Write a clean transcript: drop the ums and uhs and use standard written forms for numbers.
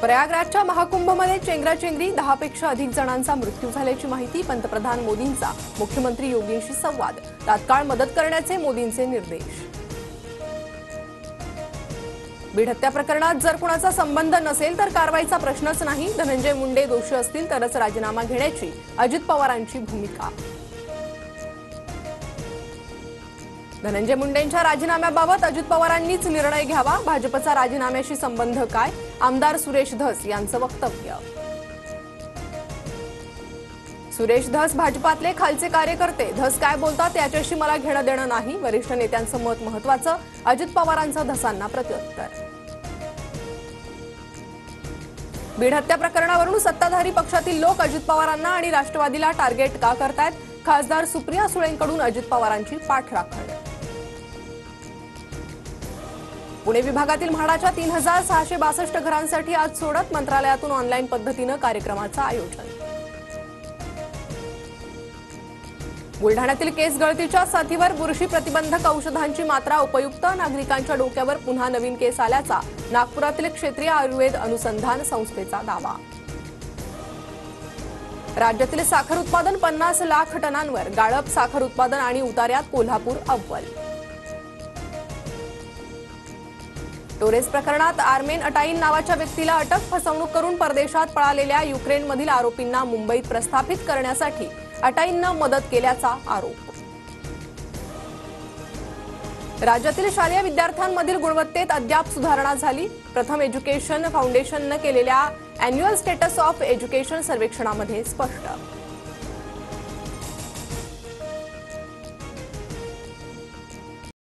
प्रयागराजच्या महाकुंभमध्ये चेंगराचेंगरी 10 पेक्षा अधिक जणांचा मृत्यू झाल्याची माहिती। पंतप्रधान मोदींचा मुख्यमंत्री योगींशी संवाद। तात्काळ मदत करण्याचे मोदींचे निर्देश। बीड हत्या प्रकरणात जर कुणाचा संबंध नसेल तर कारवाईचा प्रश्नच नाही। धनंजय मुंडे दोषी असतील तरच राजीनामा घेण्याची अजित पवारांची भूमिका। धनंजय मुंडेंच्या राजीनाम्याबाबत अजित पवारांनीच निर्णय घ्यावा। भाजपचा राजीनाम्याशी संबंध काय? आमदार सुरेश धस यांचं वक्तव्य। सुरेश धस भाजपातले खालचे कार्यकर्ते। धस काय बोलतात याच्याशी मला घेणं देणं नाही। वरिष्ठ नेत्यांचं मत महत्त्वाचं। अजित पवारांचं धसांना प्रत्युत्तर। बीड हत्या प्रकरणावरून सत्ताधारी पक्षातील लोक अजित पवारांना आणि राष्ट्रवादीला टार्गेट का करतायत? खासदार सुप्रिया सुळेंकडून अजित पवारांची पाठराखण। पुणे विभागातील म्हाडाच्या 3662 घरांसाठी आज सोडत मंत्रालयातून ऑनलाईन पद्धतीने कार्यक्रमाचं आयोजन। बुलढाण्यातील केस गळतीच्या साथीवर बुरशी प्रतिबंधक औषधांची मात्रा उपयुक्त। नागरिकांच्या डोक्यावर पुन्हा नवीन केस आल्याचा नागपुरातील क्षेत्रीय आयुर्वेद अनुसंधान संस्थेचा दावा। राज्यातील साखर उत्पादन 50 लाख टनांवर। गाळप साखर उत्पादन आणि उतार्यात कोल्हापूर अव्वल। टोरेस प्रकरणात आर्मेन अटाईन नावाच्या व्यक्तीला अटक। फसवणूक करून परदेशात पळालेल्या युक्रेनमधील आरोपींना मुंबईत प्रस्थापित करण्यासाठी अटाईननं मदत केल्याचा आरोप। राज्यातील शालेय विद्यार्थ्यांमधील गुणवत्तेत अद्याप सुधारणा झाली। प्रथम एज्युकेशन फाउंडेशननं केलेल्या अॅन्युअल स्टेटस ऑफ एज्युकेशन सर्वेक्षणामध्ये स्पष्ट।